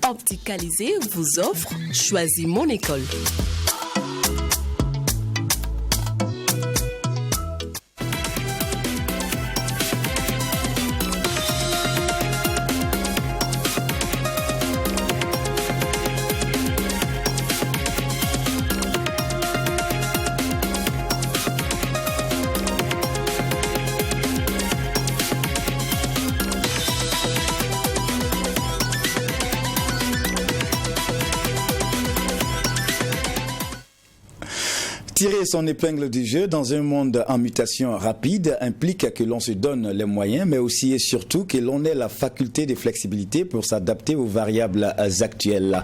Opticalisé vous offre Choisis mon école. Tirer son épingle du jeu dans un monde en mutation rapide implique que l'on se donne les moyens, mais aussi et surtout que l'on ait la faculté de flexibilité pour s'adapter aux variables actuelles.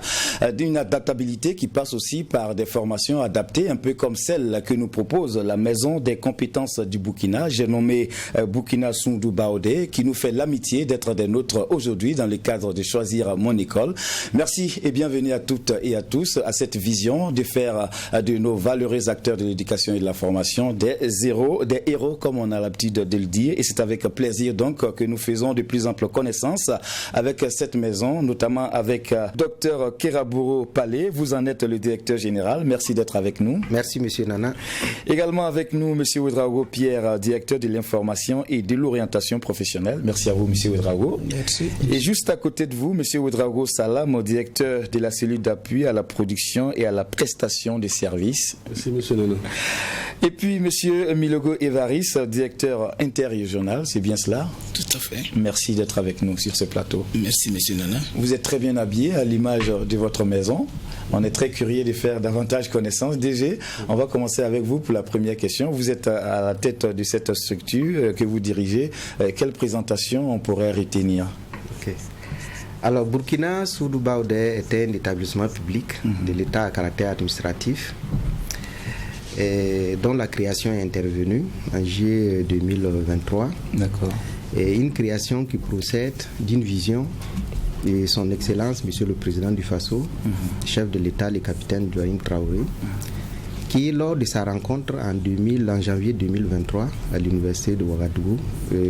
D'une adaptabilité qui passe aussi par des formations adaptées, un peu comme celle que nous propose la Maison des compétences du Burkina, j'ai nommé Burkina Soundou Baodé, qui nous fait l'amitié d'être des nôtres aujourd'hui dans le cadre de Choisir mon école. Merci et bienvenue à toutes et à tous à cette vision de faire de nos valeureux acteurs de l'éducation et de la formation des héros comme on a l'habitude de le dire, et c'est avec plaisir donc que nous faisons de plus amples connaissances avec cette maison, notamment avec Dr Kerabouro Palé. Vous en êtes le directeur général, merci d'être avec nous. Merci monsieur Nana. Également avec nous monsieur Ouedraogo Pierre, directeur de l'information et de l'orientation professionnelle. Merci à vous monsieur Ouedraogo. Merci. Et juste à côté de vous monsieur Ouedraogo Salam, directeur de la cellule d'appui à la production et à la prestation des services. Merci monsieur Nana. Et puis monsieur Milogo Evaris, directeur interrégional, c'est bien cela? Tout à fait. Merci d'être avec nous sur ce plateau. Merci monsieur Nana. Vous êtes très bien habillé à l'image de votre maison. On est très curieux de faire davantage connaissance. DG, on va commencer avec vous pour la première question. Vous êtes à la tête de cette structure que vous dirigez. Quelle présentation on pourrait retenir? Ok. Alors, Burkina Soundou Baodé était un établissement public de l'État à caractère administratif, et dont la création est intervenue en juillet 2023. D'accord. Et une création qui procède d'une vision de son Excellence, Monsieur le Président du Faso, chef de l'État, le capitaine Ibrahim Traoré, qui, lors de sa rencontre en janvier 2023 à l'université de Ouagadougou,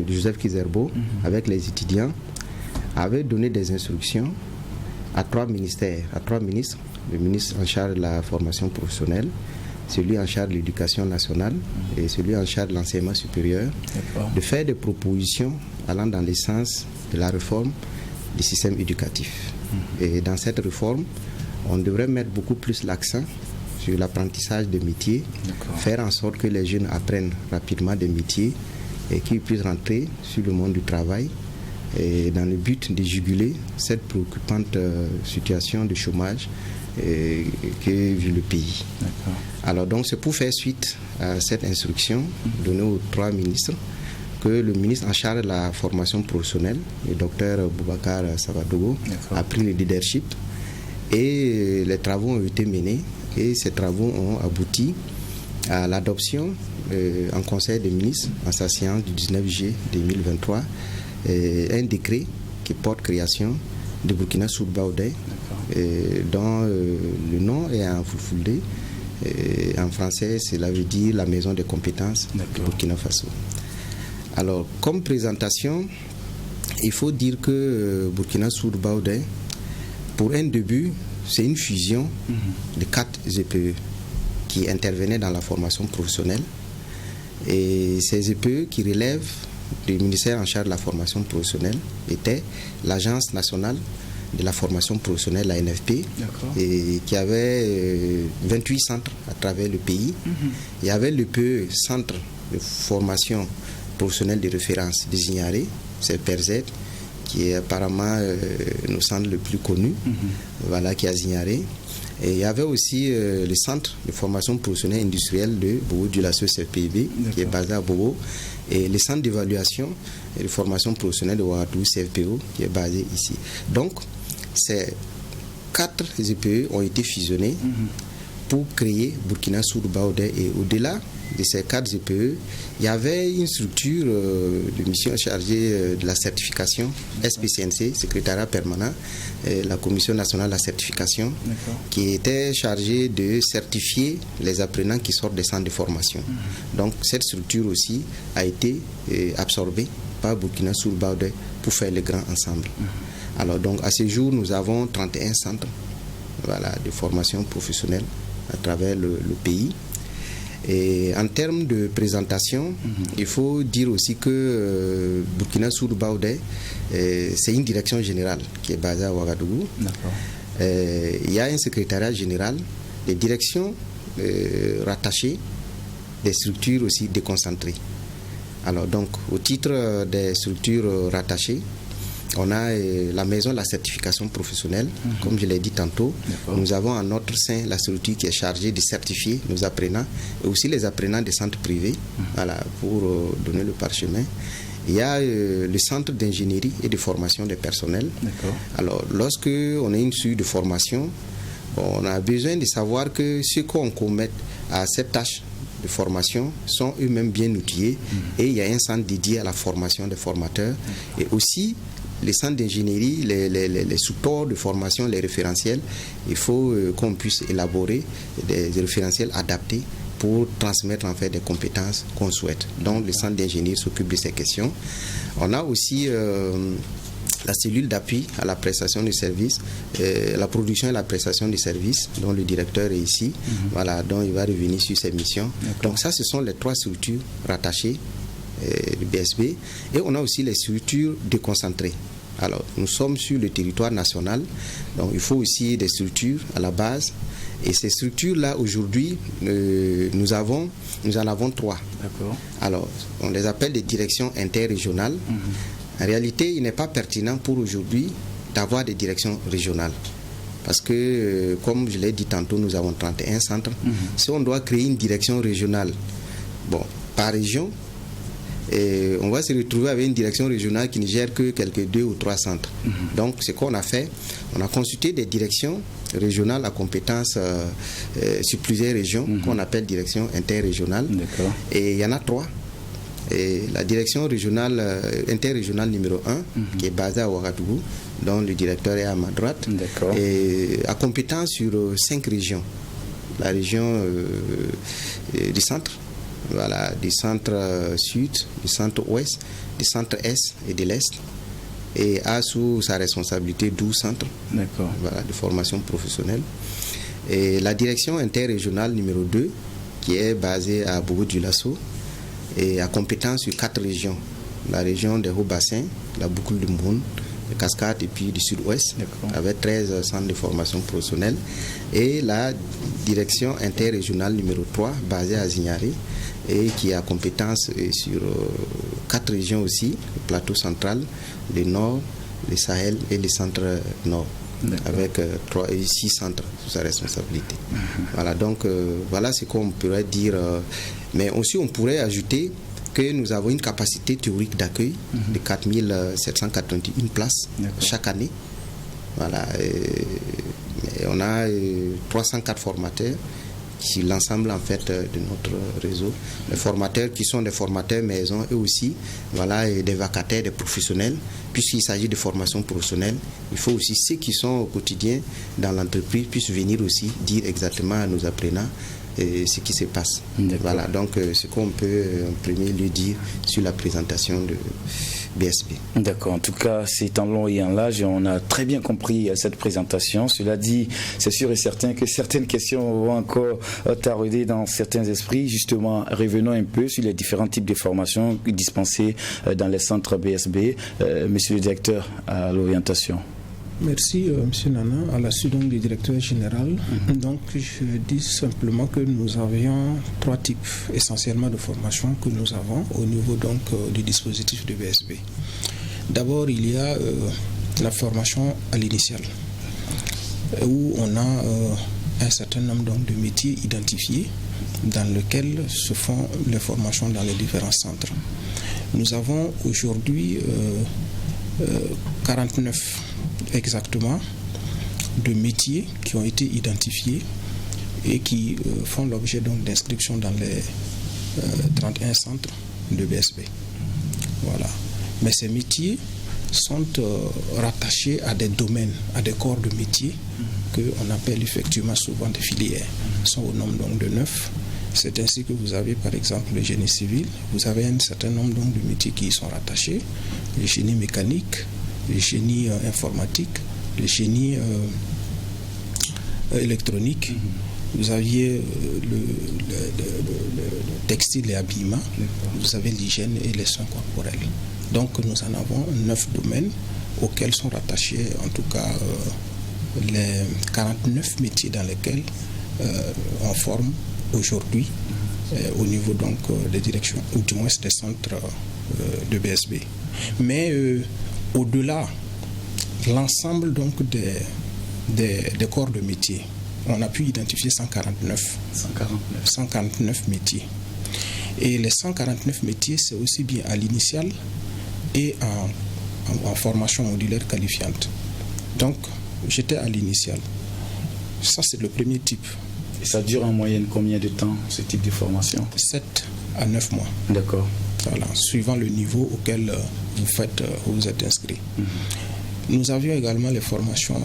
Joseph Kizerbo, avec les étudiants, avait donné des instructions à trois ministères, à trois ministres, le ministre en charge de la formation professionnelle, celui en charge de l'éducation nationale et celui en charge de l'enseignement supérieur, de faire des propositions allant dans le sens de la réforme du système éducatif. Et dans cette réforme, on devrait mettre beaucoup plus l'accent sur l'apprentissage des métiers, faire en sorte que les jeunes apprennent rapidement des métiers et qu'ils puissent rentrer sur le monde du travail, et dans le but de juguler cette préoccupante situation de chômage que vit le pays. Alors donc c'est pour faire suite à cette instruction donnée aux trois ministres que le ministre en charge de la formation professionnelle, le docteur Boubacar Savadogo, a pris le leadership et les travaux ont été menés et ces travaux ont abouti à l'adoption en conseil des ministres en sa séance du 19 juillet 2023 un décret qui porte création de Burkina Soundou Baodé, dont le nom est en fulfulde. En français, cela veut dire la maison des compétences de Burkina Faso. Alors, comme présentation, il faut dire que Burkina Soundou Baodé, pour un début, c'est une fusion de 4 EPE qui intervenaient dans la formation professionnelle. Et ces EPE qui relèvent du ministère en charge de la formation professionnelle étaient l'Agence nationale de la formation professionnelle, la NFP, et qui avait 28 centres à travers le pays. Il y avait le PE, Centre de formation professionnelle de référence des Ignares, c'est PERZ, qui est apparemment le centre le plus connu, voilà, qui est à Zignaré. Et il y avait aussi le centre de formation professionnelle industrielle de Bobo du Lasso CFPB, qui est basé à Bobo, et le centre d'évaluation et de formation professionnelle de Ouagadougou CFPO, qui est basé ici. Donc, ces 4 EPE ont été fusionnés pour créer Burkina Soundou Baodé. Et au-delà de ces 4 EPE, il y avait une structure de mission chargée de la certification, SPCNC, secrétariat permanent, la Commission nationale de la certification, qui était chargée de certifier les apprenants qui sortent des centres de formation. Donc cette structure aussi a été absorbée par Burkina Soundou Baodé pour faire le grand ensemble. Alors donc à ce jour, nous avons 31 centres de formation professionnelle à travers le pays. Et en termes de présentation, il faut dire aussi que Burkina Sour Baoudé, c'est une direction générale qui est basée à Ouagadougou. Il y a un secrétariat général, des directions rattachées, des structures aussi déconcentrées. Alors donc, au titre des structures rattachées, on a la maison de la certification professionnelle, comme je l'ai dit tantôt. Nous avons en notre sein la structure qui est chargée de certifier nos apprenants et aussi les apprenants des centres privés, pour donner le parchemin. Il y a le centre d'ingénierie et de formation des personnels. Alors, lorsque on a une suite de formation, on a besoin de savoir que ceux qu'on commet à cette tâche de formation sont eux-mêmes bien outillés et il y a un centre dédié à la formation des formateurs et aussi les centres d'ingénierie, les supports de formation, les référentiels. Il faut qu'on puisse élaborer des référentiels adaptés pour transmettre en fait des compétences qu'on souhaite. Donc les centres d'ingénierie s'occupent de ces questions. On a aussi la cellule d'appui à la prestation de services, la production et la prestation de services, dont le directeur est ici, dont il va revenir sur ses missions. Donc ça, ce sont les 3 structures rattachées du BSB. Et on a aussi les structures déconcentrées. Alors, nous sommes sur le territoire national, donc il faut aussi des structures à la base. Et ces structures-là, aujourd'hui, nous en avons 3. Alors, on les appelle des directions interrégionales. En réalité, il n'est pas pertinent pour aujourd'hui d'avoir des directions régionales. Parce que, comme je l'ai dit tantôt, nous avons 31 centres. Si on doit créer une direction régionale, par région, on va se retrouver avec une direction régionale qui ne gère que quelques 2 ou 3 centres. Donc, ce qu'on a fait, on a consulté des directions régionales à compétences sur plusieurs régions, qu'on appelle direction interrégionale. Et il y en a 3. Et la direction régionale, interrégionale numéro 1, qui est basée à Ouagadougou, dont le directeur est à ma droite, et a compétence sur 5 régions. La région du centre, du centre sud, du centre ouest, du centre est et de l'est, et a sous sa responsabilité 12 centres de formation professionnelle. Et la direction interrégionale numéro 2, qui est basée à Bobo-Dioulasso, et a compétence sur 4 régions. La région des Hauts-Bassins, la boucle de Mboun, de Cascade et puis du sud-ouest, avec 13 centres de formation professionnelle. Et la direction interrégionale numéro 3, basée à Zignaré, et qui a compétence sur 4 régions aussi, le plateau central, le nord, le Sahel et le centre nord, avec 6 centres sous sa responsabilité. Donc voilà ce qu'on pourrait dire. Mais aussi on pourrait ajouter que nous avons une capacité théorique d'accueil de 4781 places chaque année. Et on a 304 formateurs sur l'ensemble en fait de notre réseau. Les formateurs qui sont des formateurs maison et aussi des vacataires, des professionnels. Puisqu'il s'agit de formation professionnelle, il faut aussi ceux qui sont au quotidien dans l'entreprise puissent venir aussi dire exactement à nos apprenants ce qui se passe. Donc ce qu'on peut en premier lieu dire sur la présentation de BSB. D'accord, en tout cas c'est en long et en large et on a très bien compris cette présentation. Cela dit, c'est sûr et certain que certaines questions vont encore tarauder dans certains esprits. Justement, revenons un peu sur les différents types de formations dispensées dans les centres BSB. Monsieur le directeur à l'orientation. Merci, M. Nana. À la suite donc, du directeur général, donc, je dis simplement que nous avions 3 types essentiellement de formations que nous avons au niveau donc, du dispositif de BSB. D'abord, il y a la formation à l'initiale, où on a un certain nombre donc, de métiers identifiés dans lesquels se font les formations dans les différents centres. Nous avons aujourd'hui 49 exactement de métiers qui ont été identifiés et qui font l'objet donc d'inscription dans les 31 centres de BSB. Mais ces métiers sont rattachés à des domaines, à des corps de métiers qu'on appelle effectivement souvent des filières. Ils sont au nombre donc de 9. C'est ainsi que vous avez par exemple le génie civil, vous avez un certain nombre donc, de métiers qui y sont rattachés, le génie mécanique, le génie informatique, le génie électronique. Vous aviez le textile et habillement, vous avez l'hygiène et les soins corporels. Donc nous en avons 9 domaines auxquels sont rattachés en tout cas les 49 métiers dans lesquels on forme aujourd'hui au niveau donc des directions ou du moins des centres de BSB. Mais au-delà, l'ensemble donc des corps de métier, on a pu identifier 149 métiers. Et les 149 métiers, c'est aussi bien à l'initiale et en formation modulaire qualifiante. Donc, j'étais à l'initiale. Ça, c'est le premier type. Et ça dure en moyenne combien de temps, ce type de formation? 7 à 9 mois. D'accord. Voilà, suivant le niveau auquel vous êtes inscrit. Nous avions également les formations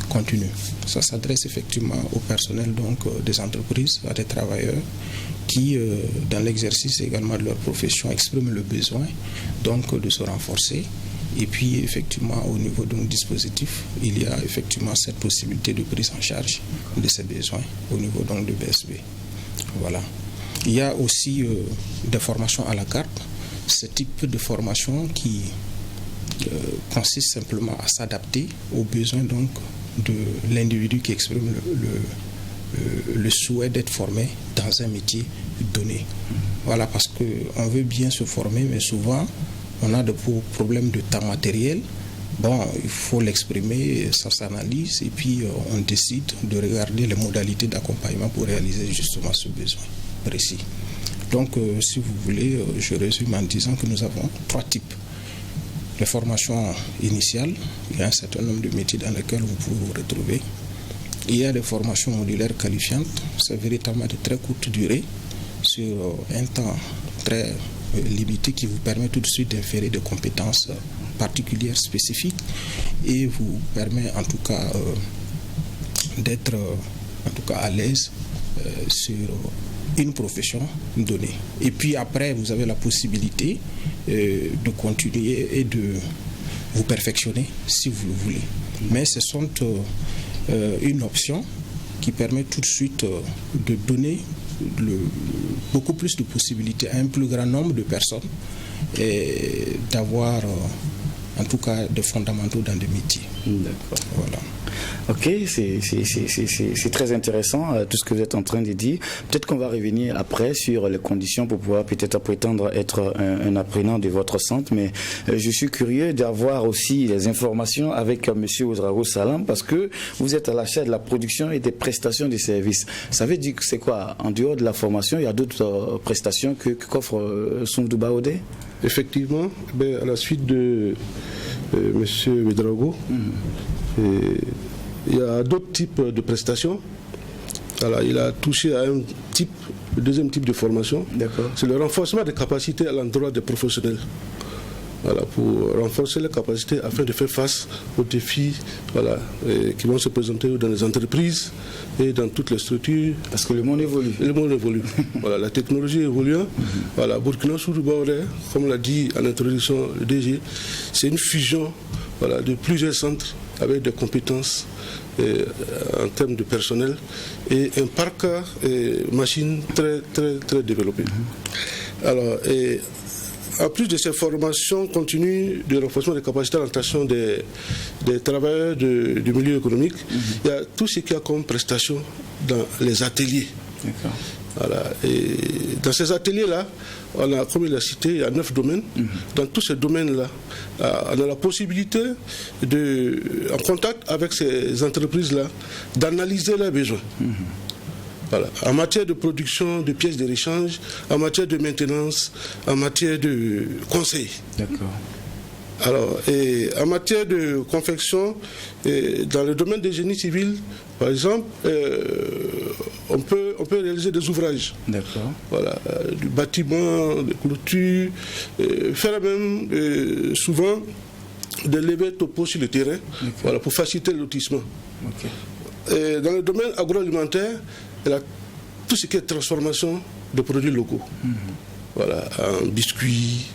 continues. Ça s'adresse effectivement au personnel donc, des entreprises, à des travailleurs qui, dans l'exercice également de leur profession, expriment le besoin donc, de se renforcer. Et puis, effectivement, au niveau du dispositif, il y a effectivement cette possibilité de prise en charge de ces besoins au niveau donc, de BSB. Voilà. Il y a aussi des formations à la carte. Ce type de formation qui consiste simplement à s'adapter aux besoins donc, de l'individu qui exprime le souhait d'être formé dans un métier donné. Voilà, parce qu'on veut bien se former, mais souvent, on a des problèmes de temps matériel. Bon, il faut l'exprimer, ça s'analyse, et puis on décide de regarder les modalités d'accompagnement pour réaliser justement ce besoin précis. Donc, si vous voulez, je résume en disant que nous avons 3 types. Les formations initiales, il y a un certain nombre de métiers dans lesquels vous pouvez vous retrouver. Il y a des formations modulaires qualifiantes, c'est véritablement de très courte durée, sur un temps très limité qui vous permet tout de suite d'inférer des compétences particulières, spécifiques, et vous permet en tout cas d'être en tout cas à l'aise sur une profession donnée. Et puis après, vous avez la possibilité de continuer et de vous perfectionner si vous le voulez. Mais ce sont une option qui permet tout de suite de donner beaucoup plus de possibilités à un plus grand nombre de personnes et d'avoir en tout cas des fondamentaux dans des métiers. D'accord. Voilà. Ok, c'est très intéressant tout ce que vous êtes en train de dire. Peut-être qu'on va revenir après sur les conditions pour pouvoir peut-être prétendre être un apprenant de votre centre, mais je suis curieux d'avoir aussi les informations avec M. Ouedraogo Salam, parce que vous êtes à la chaire de la production et des prestations de services. Ça veut dire que c'est quoi? En dehors de la formation, il y a d'autres prestations qu'offre Soumdou Baodé? Effectivement, à la suite de M. Ouedraogo, il y a d'autres types de prestations. Alors, il a touché à le deuxième type de formation. C'est le renforcement des capacités à l'endroit des professionnels. Voilà, pour renforcer les capacités afin de faire face aux défis qui vont se présenter dans les entreprises et dans toutes les structures. Parce que le monde évolue. Le monde évolue. Voilà, la technologie évolue. Voilà, Burkina Soumdou Baodé, comme l'a dit en introduction le DG, c'est une fusion de plusieurs centres avec des compétences en termes de personnel et un parc machine très, très, très développé. Alors, en plus de ces formations continues de renforcement des capacités d'adaptation des travailleurs du milieu économique, il y a tout ce qu'il y a comme prestation dans les ateliers. Voilà. Et dans ces ateliers-là, on a, comme il a cité, il y a 9 domaines. Dans tous ces domaines-là, on a la possibilité, en contact avec ces entreprises-là, d'analyser leurs besoins. Voilà. En matière de production de pièces de rechange, en matière de maintenance, en matière de conseil. D'accord. Alors, et en matière de confection, dans le domaine des génies civils, par exemple, on peut réaliser des ouvrages. D'accord. Voilà, du bâtiment, de clôture, faire même souvent des levées topo sur le terrain, pour faciliter le lotissement. Et dans le domaine agroalimentaire, il y a tout ce qui est transformation de produits locaux. Voilà, en biscuits,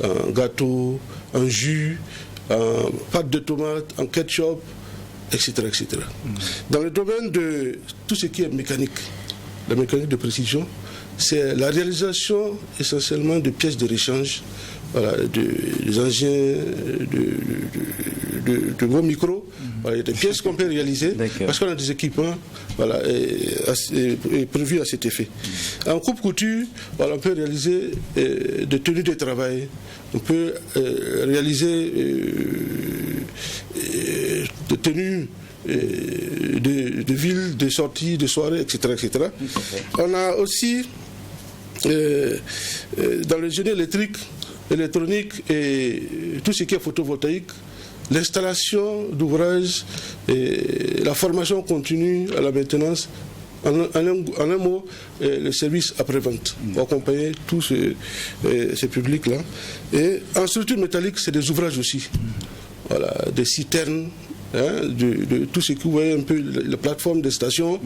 en gâteaux, en jus, en pâte de tomate, en ketchup, etc. etc. Dans le domaine de tout ce qui est mécanique, la mécanique de précision, c'est la réalisation essentiellement de pièces de rechange, voilà, des engins, de gros micros. Voilà, il y a des pièces qu'on peut réaliser parce qu'on a des équipements voilà, et prévus à cet effet. En coupe-couture, voilà, on peut réaliser des tenues de travail, on peut réaliser des tenues de ville, de sortie, de soirée, etc. etc. On a aussi dans le génie électrique, électronique et tout ce qui est photovoltaïque, l'installation d'ouvrages et la formation continue à la maintenance, en un mot, le service après-vente pour accompagner tous ces publics-là. Et en structure métallique, c'est des ouvrages aussi. Voilà, des citernes, de tout ce que vous voyez un peu, la plateforme des stations,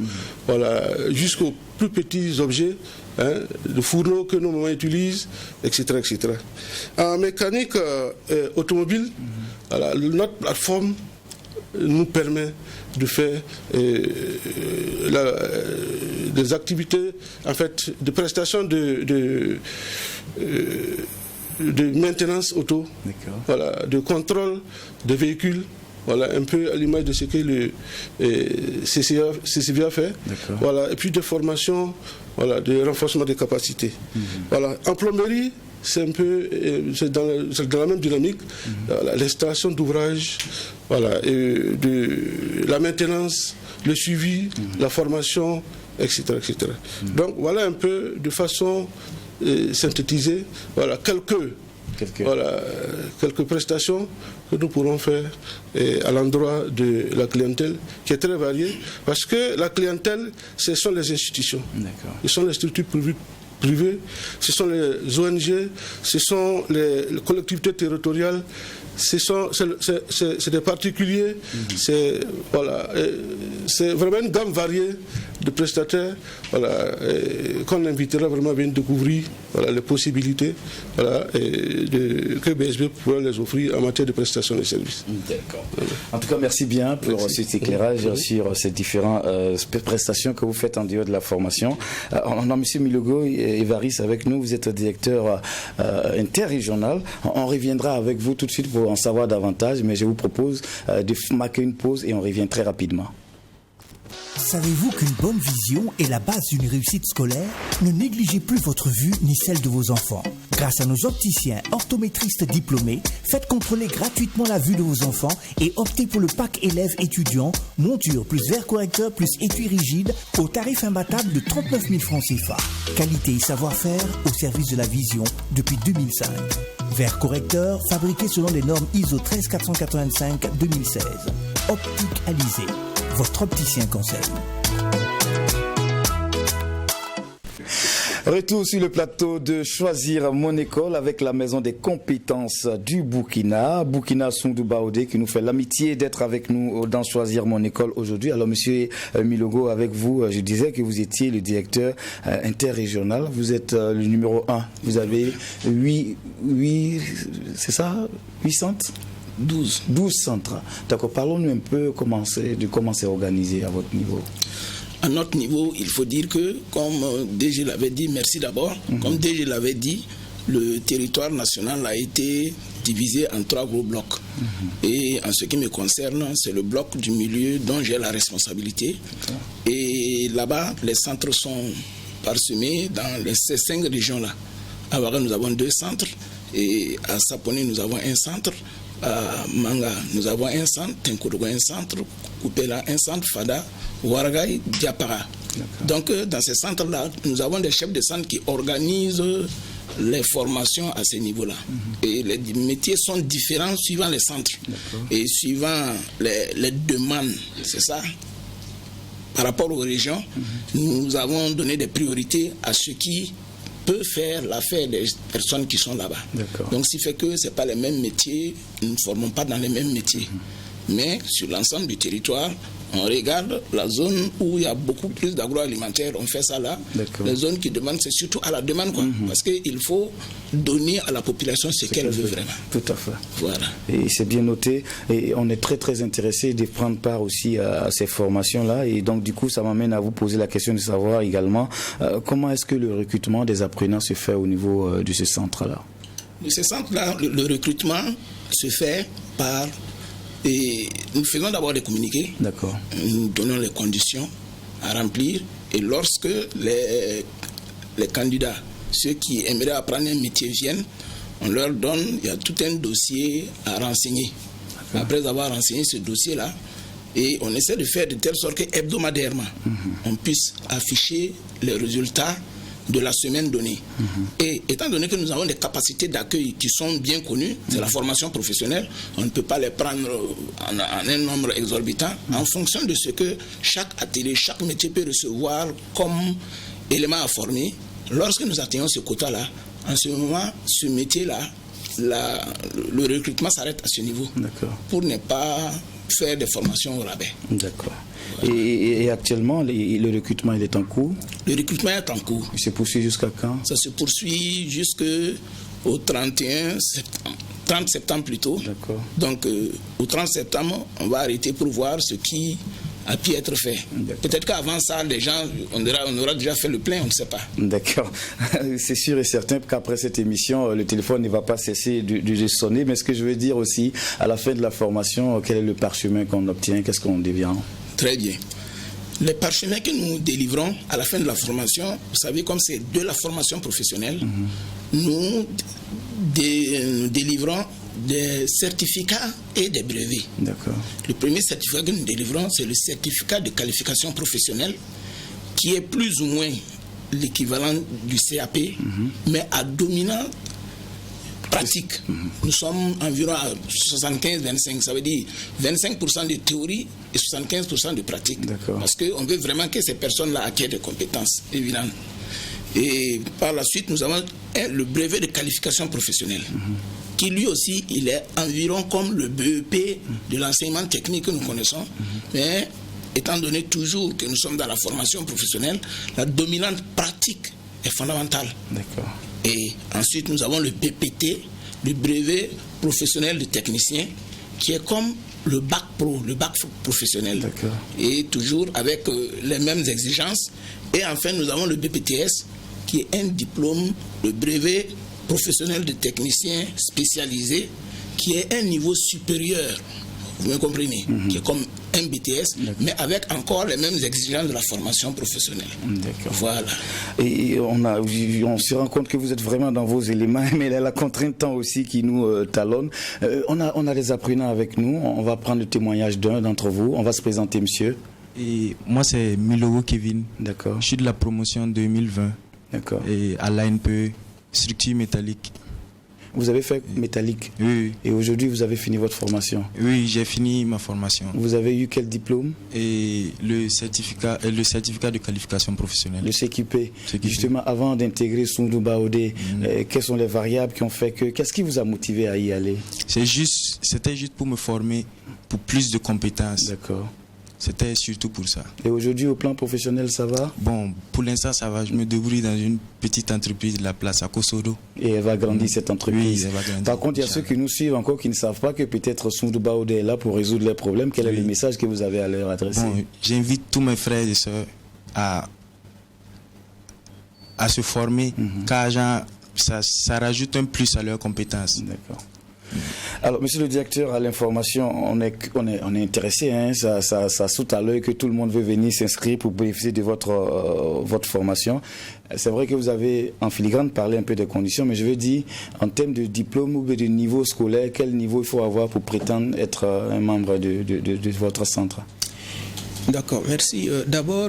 voilà, jusqu'aux plus petits objets, de fourneaux que nos mamans utilisent, etc. etc. En mécanique automobile, voilà, notre plateforme nous permet de faire des activités, en fait, de prestations de maintenance auto, voilà, de contrôle des véhicules. Voilà, un peu à l'image de ce que le CCVA fait. Voilà, et puis de formation, voilà, de renforcement des capacités. Voilà, en plomberie, c'est un peu dans la même dynamique. Voilà, l'installation d'ouvrages, voilà, et de la maintenance, le suivi, la formation, etc. etc. Donc voilà un peu de façon synthétisée, voilà, quelques prestations que nous pourrons faire à l'endroit de la clientèle qui est très variée, parce que la clientèle, ce sont les institutions, ce sont les structures privées, ce sont les ONG, ce sont les collectivités territoriales, c'est des particuliers, c'est vraiment une gamme variée de prestataires, voilà, qu'on invitera vraiment à venir découvrir, voilà, les possibilités, voilà, que BSB pourra les offrir en matière de prestations de services. D'accord. En tout cas, merci bien pour cet éclairage sur ces différentes prestations que vous faites en dehors de la formation. On a M. Milogo Évariste avec nous, vous êtes directeur interrégional. On reviendra avec vous tout de suite pour en savoir davantage, mais je vous propose de marquer une pause et on revient très rapidement. Savez-vous qu'une bonne vision est la base d'une réussite scolaire? Ne négligez plus votre vue ni celle de vos enfants. Grâce à nos opticiens orthométristes diplômés, faites contrôler gratuitement la vue de vos enfants et optez pour le pack élève étudiant, monture plus verre correcteur plus étui rigide au tarif imbattable de 39 000 francs CFA. Qualité et savoir-faire au service de la vision depuis 2005. Verre correcteur fabriqué selon les normes ISO 13485-2016. Optique Alizé. Votre opticien conseil. Retour sur le plateau de Choisir mon école avec la maison des compétences du Burkina Soundou Baoudé, qui nous fait l'amitié d'être avec nous dans Choisir mon école aujourd'hui. Alors monsieur Milogo, avec vous, je disais que vous étiez le directeur interrégional, vous êtes le numéro 1, vous avez 8 c'est ça, 8 centres? 12 centres. D'accord, parlons-nous un peu de comment c'est organisé à votre niveau. À notre niveau, il faut dire que, comme DG l'avait dit, merci d'abord, comme DG l'avait dit, le territoire national a été divisé en 3 gros blocs. Et en ce qui me concerne, c'est le bloc du milieu dont j'ai la responsabilité. Et là-bas, les centres sont parsemés dans ces 5 régions-là. À Ouaga, nous avons 2 centres, et à Saponi, nous avons un centre. À Manga, nous avons un centre, Tenkourou un centre, Koupela un centre, Fada, Ouaragaï, Diapara. Donc dans ces centres-là, nous avons des chefs de centre qui organisent les formations à ce niveau-là. Et les métiers sont différents suivant les centres et suivant les demandes, c'est ça. Par rapport aux régions, nous avons donné des priorités à ce qui peut faire l'affaire des personnes qui sont là-bas. Donc, ce qui fait que ce n'est pas les mêmes métiers, nous ne formons pas dans les mêmes métiers. Mais sur l'ensemble du territoire, On regarde la zone où il y a beaucoup plus d'agroalimentaire, on fait ça là. Les zones qui demandent, c'est surtout à la demande, quoi. Parce qu'il faut donner à la population ce qu'elle veut vraiment. Tout à fait. Voilà. Et c'est bien noté. Et on est très très intéressé de prendre part aussi à ces formations-là. Et donc du coup, ça m'amène à vous poser la question de savoir également comment est-ce que le recrutement des apprenants se fait au niveau de ce centre-là. De ce centre-là, le recrutement se fait par... Et nous faisons d'abord des communiqués. D'accord. Nous donnons les conditions à remplir. Et lorsque les candidats, ceux qui aimeraient apprendre un métier viennent, on leur donne, il y a tout un dossier à renseigner. Après avoir renseigné ce dossier-là, et on essaie de faire de telle sorte que hebdomadairement, on puisse afficher les résultats de la semaine donnée. Et étant donné que nous avons des capacités d'accueil qui sont bien connues, c'est la formation professionnelle, on ne peut pas les prendre en un nombre exorbitant, en fonction de ce que chaque atelier, chaque métier peut recevoir comme élément à former. Lorsque nous atteignons ce quota-là, en ce moment, ce métier-là, le recrutement s'arrête à ce niveau. Pour ne pas faire des formations au rabais. D'accord. Et actuellement, le recrutement, il est en cours? Le recrutement est en cours. Il se poursuit jusqu'à quand? Ça se poursuit jusqu'au 30 septembre plutôt. D'accord. Donc, au 30 septembre, on va arrêter pour voir ce qui a pu être fait. Peut-être qu'avant ça, les gens, on aura déjà fait le plein, on ne sait pas. D'accord. C'est sûr et certain qu'après cette émission, le téléphone ne va pas cesser de sonner. Mais ce que je veux dire aussi, à la fin de la formation, quel est le parchemin qu'on obtient? Qu'est-ce qu'on devient? Très bien. Les parchemins que nous délivrons à la fin de la formation, vous savez, comme c'est de la formation professionnelle, nous délivrons des certificats et des brevets. D'accord. Le premier certificat que nous délivrons, c'est le certificat de qualification professionnelle, qui est plus ou moins l'équivalent du CAP, mais à dominant pratique. Nous sommes environ à 75-25, ça veut dire 25% de théorie et 75% de pratique. Parce qu'on veut vraiment que ces personnes-là acquièrent des compétences évidentes. Et par la suite, nous avons le brevet de qualification professionnelle, qui lui aussi, il est environ comme le BEP de l'enseignement technique que nous connaissons, mais étant donné toujours que nous sommes dans la formation professionnelle, la dominante pratique est fondamentale. D'accord. Et ensuite, nous avons le BPT, le brevet professionnel de technicien, qui est comme le bac pro, le bac professionnel. D'accord. Et toujours avec les mêmes exigences. Et enfin, nous avons le BPTS, qui est un diplôme, le brevet professionnel de technicien spécialisé, qui est un niveau supérieur, vous me comprenez, qui est comme un BTS, mais avec encore les mêmes exigences de la formation professionnelle. D'accord. Voilà. Et on se rend compte que vous êtes vraiment dans vos éléments, mais il y a la contrainte temps aussi qui nous talonne. On a des apprenants avec nous, on va prendre le témoignage d'un d'entre vous, on va se présenter, monsieur. Et moi, c'est Miloro Kevin. D'accord. Je suis de la promotion 2020. D'accord. Et à l'ANPE, structure métallique. Vous avez fait métallique? Oui. Et aujourd'hui, vous avez fini votre formation? Oui, j'ai fini ma formation. Vous avez eu quel diplôme? Et le certificat de qualification professionnelle. Le CQP. Justement, avant d'intégrer Soundou Baodé, quelles sont les variables qui ont fait que... Qu'est-ce qui vous a motivé à y aller? C'était juste pour me former pour plus de compétences. D'accord. C'était surtout pour ça. Et aujourd'hui, au plan professionnel, ça va? Bon, pour l'instant, ça va. Je me débrouille dans une petite entreprise de la place à Kosodo. Et elle va grandir, cette entreprise. Oui, elle va grandir. Par contre, il y a ceux qui nous suivent encore qui ne savent pas que peut-être Soundou Baodé est là pour résoudre leurs problèmes. Quel est le message que vous avez à leur adresser? Bon, j'invite tous mes frères et sœurs à se former, car ça rajoute un plus à leurs compétences. D'accord. Alors, monsieur le directeur, à l'information, on est intéressé, hein, ça saute à l'œil que tout le monde veut venir s'inscrire pour bénéficier de votre formation. C'est vrai que vous avez en filigrane parlé un peu des conditions, mais je veux dire, en termes de diplôme ou de niveau scolaire, quel niveau il faut avoir pour prétendre être un membre de votre centre? D'accord, merci. D'abord,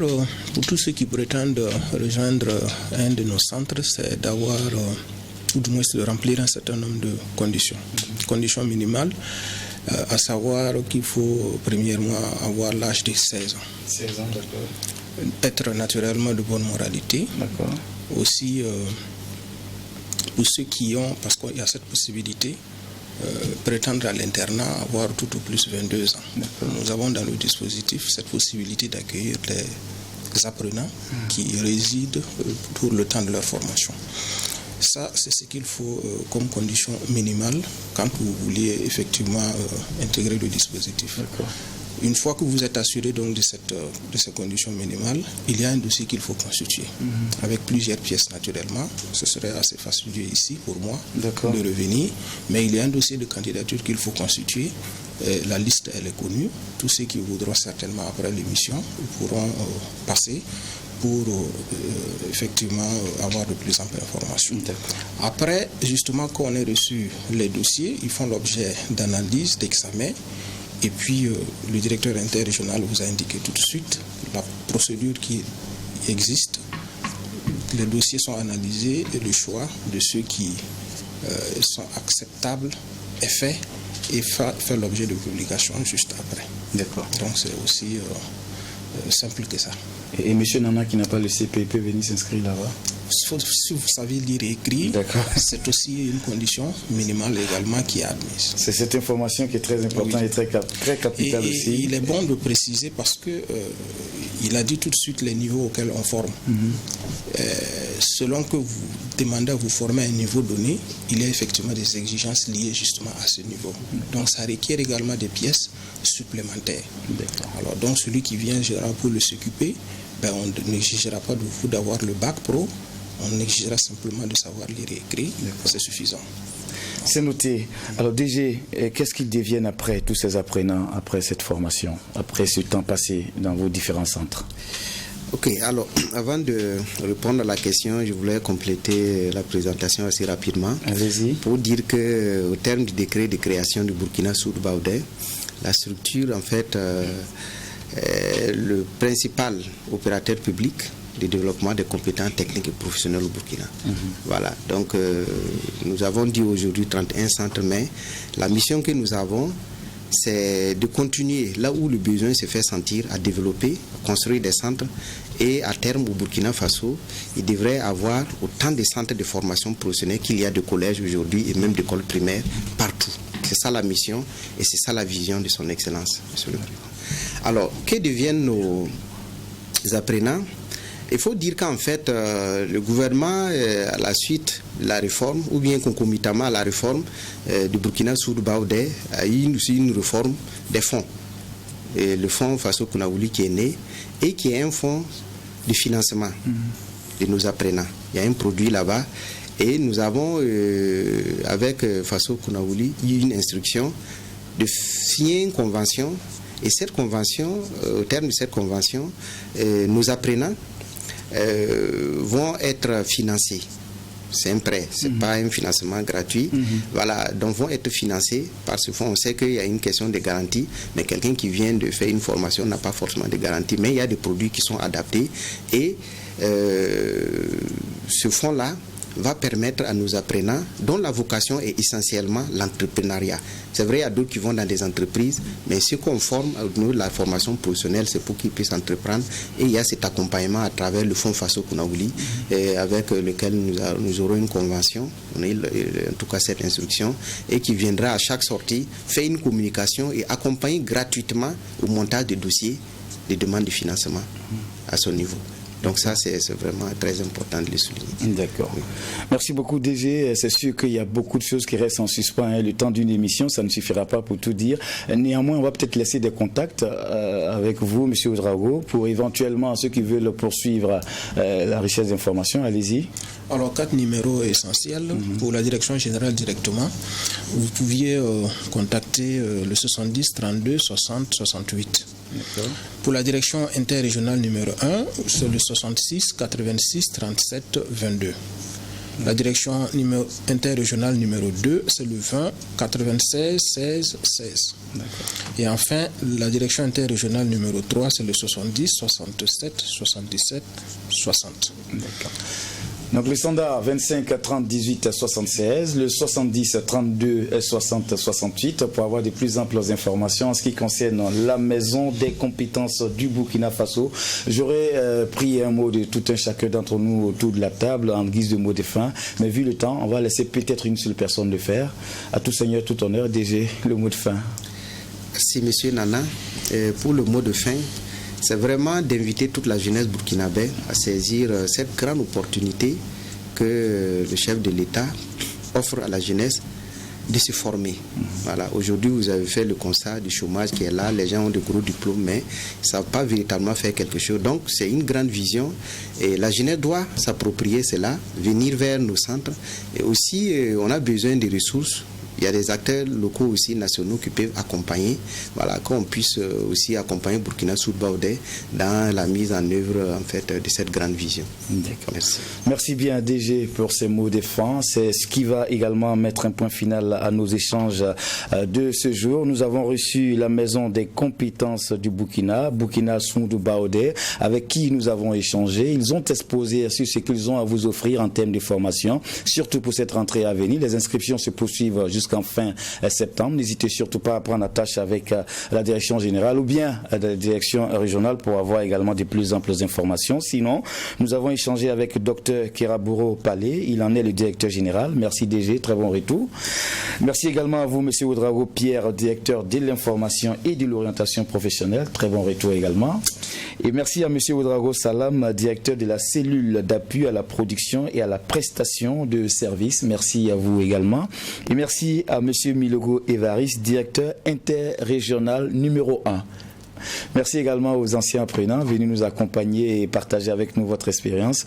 pour tous ceux qui prétendent rejoindre un de nos centres, c'est d'avoir... ou du moins de remplir un certain nombre de conditions. Conditions minimales, à savoir qu'il faut premièrement avoir l'âge de 16 ans. 16 ans, d'accord. Être naturellement de bonne moralité. D'accord. Aussi, pour ceux qui ont, parce qu'il y a cette possibilité, prétendre à l'internat avoir tout au plus 22 ans. Nous avons dans le dispositif cette possibilité d'accueillir les apprenants qui résident pour le temps de leur formation. Ça, c'est ce qu'il faut comme condition minimale quand vous vouliez effectivement intégrer le dispositif. Une fois que vous êtes assuré donc de ces conditions minimales, il y a un dossier qu'il faut constituer avec plusieurs pièces naturellement. Ce serait assez fastidieux ici pour moi de revenir, mais il y a un dossier de candidature qu'il faut constituer. La liste, elle est connue. Tous ceux qui voudront certainement après l'émission pourront passer pour effectivement avoir de plus amples informations. Après, justement, quand on a reçu les dossiers, ils font l'objet d'analyse, d'examen. Et puis, le directeur interrégional vous a indiqué tout de suite la procédure qui existe. Les dossiers sont analysés et le choix de ceux qui sont acceptables est fait et fait l'objet de publication juste après. Donc, c'est aussi simple que ça. Et M. Nana qui n'a pas le CP peut venir s'inscrire là-bas? Si vous savez lire et écrire, c'est aussi une condition minimale également qui est admise. C'est cette information qui est très importante et très capitale aussi. Il est bon de préciser parce que il a dit tout de suite les niveaux auxquels on forme. Selon que vous demandez à vous former à un niveau donné, il y a effectivement des exigences liées justement à ce niveau. Donc ça requiert également des pièces supplémentaires. Alors donc celui qui vient pour le s'occuper, on n'exigera pas de vous d'avoir le bac pro, on exigera simplement de savoir lire et écrire, c'est suffisant. C'est noté. Alors DG, qu'est-ce qu'ils deviennent après, tous ces apprenants, après cette formation, après ce temps passé dans vos différents centres? Ok, alors avant de répondre à la question, je voulais compléter la présentation assez rapidement. Allez-y. Pour dire qu'au terme du décret de création du Burkina Soud Baoudé, la structure en fait le principal opérateur public de développement des compétences techniques et professionnelles au Burkina. Voilà, donc nous avons dit aujourd'hui 31 centres, mais la mission que nous avons, c'est de continuer là où le besoin se fait sentir, à développer, à construire des centres, et à terme au Burkina Faso, il devrait avoir autant de centres de formation professionnelle qu'il y a de collèges aujourd'hui et même d'écoles primaires partout. C'est ça la mission et c'est ça la vision de son Excellence, Monsieur le Président. Alors, que deviennent nos apprenants? Il faut dire qu'en fait, le gouvernement, à la suite de la réforme, ou bien concomitamment à la réforme du Burkina Soud Baoudé, a eu aussi une réforme des fonds. Et le fonds Faso Kounaouli qui est né et qui est un fonds de financement de nos apprenants. Il y a un produit là-bas et nous avons, avec Faso Kounaouli, eu une instruction de signer une convention. Et cette convention, au terme de cette convention, nos apprenants vont être financés. C'est un prêt, ce n'est pas un financement gratuit. Voilà, donc vont être financés par ce fonds. On sait qu'il y a une question de garantie, mais quelqu'un qui vient de faire une formation n'a pas forcément de garantie. Mais il y a des produits qui sont adaptés et ce fonds-là va permettre à nos apprenants, dont la vocation est essentiellement l'entrepreneuriat. C'est vrai, il y a d'autres qui vont dans des entreprises, mais ceux qu'on forme au niveau de la formation professionnelle, c'est pour qu'ils puissent entreprendre. Et il y a cet accompagnement à travers le fonds Faso Kounaouli, avec lequel nous aurons une convention, on a en tout cas cette instruction, et qui viendra à chaque sortie faire une communication et accompagner gratuitement au montage des dossiers des demandes de financement à son niveau. Donc ça, c'est vraiment très important de le souligner. D'accord. Merci beaucoup DG. C'est sûr qu'il y a beaucoup de choses qui restent en suspens. Le temps d'une émission, ça ne suffira pas pour tout dire. Néanmoins, on va peut-être laisser des contacts avec vous, M. Ouedraogo, pour éventuellement ceux qui veulent poursuivre la richesse d'informations. Allez-y. Alors, 4 numéros essentiels pour la direction générale directement. Vous pouviez contacter le 70 32 60 68. Pour la direction interrégionale numéro 1, c'est le 66 86 37 22. La direction interrégionale numéro 2, c'est le 20 96 16 16. Et enfin, la direction interrégionale numéro 3, c'est le 70 67 77 60. Donc le standard 25 30 18 76, le 70 32 60 68 pour avoir de plus amples informations en ce qui concerne la maison des compétences du Burkina Faso. J'aurais pris un mot de tout un chacun d'entre nous autour de la table en guise de mot de fin, mais vu le temps, on va laisser peut-être une seule personne le faire. À tout seigneur, tout honneur, DG, le mot de fin. Merci Monsieur Nana. Pour le mot de fin, c'est vraiment d'inviter toute la jeunesse burkinabé à saisir cette grande opportunité que le chef de l'État offre à la jeunesse de se former. Voilà. Aujourd'hui, vous avez fait le constat du chômage qui est là, les gens ont de gros diplômes, mais ils ne savent pas véritablement faire quelque chose. Donc, c'est une grande vision et la jeunesse doit s'approprier cela, venir vers nos centres. Et aussi, on a besoin des ressources. Il y a des acteurs locaux aussi, nationaux, qui peuvent accompagner, voilà, qu'on puisse aussi accompagner Burkina Sud-Baoudé dans la mise en œuvre en fait, de cette grande vision. Merci. Merci bien DG pour ces mots de fin. C'est ce qui va également mettre un point final à nos échanges de ce jour. Nous avons reçu la maison des compétences du Burkina Sud-Baoudé, avec qui nous avons échangé. Ils ont exposé sur ce qu'ils ont à vous offrir en termes de formation, surtout pour cette rentrée à venir. Les inscriptions se poursuivent jusqu'en fin septembre. N'hésitez surtout pas à prendre attache avec la direction générale ou bien la direction régionale pour avoir également de plus amples informations. Sinon, nous avons échangé avec Dr Kerabouro Palé. Il en est le directeur général. Merci DG, très bon retour. Merci également à vous, M. Ouedraogo Pierre, directeur de l'information et de l'orientation professionnelle. Très bon retour également. Et merci à M. Ouedraogo Salam, directeur de la cellule d'appui à la production et à la prestation de services. Merci à vous également. Et merci à M. Milogo Evaris, directeur interrégional numéro 1. Merci également aux anciens apprenants venus nous accompagner et partager avec nous votre expérience.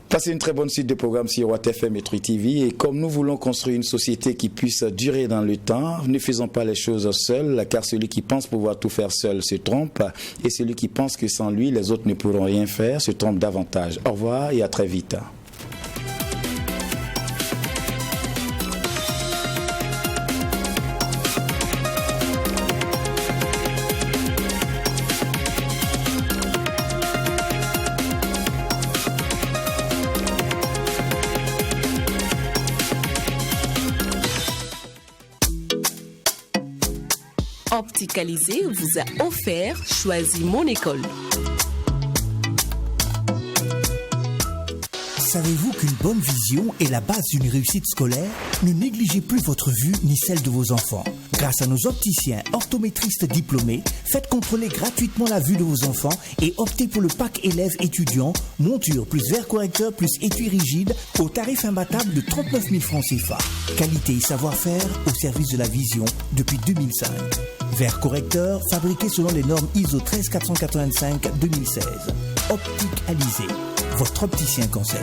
Passez une très bonne suite de programmes sur Watt FM et Trui TV. Et comme nous voulons construire une société qui puisse durer dans le temps, ne faisons pas les choses seuls, car celui qui pense pouvoir tout faire seul se trompe, et celui qui pense que sans lui, les autres ne pourront rien faire se trompe davantage. Au revoir et à très vite. Opticalisé vous a offert Choisis mon école. Savez-vous qu'une bonne vision est la base d'une réussite scolaire? Ne négligez plus votre vue ni celle de vos enfants. Grâce à nos opticiens orthométristes diplômés, faites contrôler gratuitement la vue de vos enfants et optez pour le pack élève étudiant, monture plus verre correcteur plus étui rigide au tarif imbattable de 39 000 francs CFA. Qualité et savoir-faire au service de la vision depuis 2005. Verre correcteur fabriqué selon les normes ISO 13485-2016. Optique Alizé, votre opticien conseil.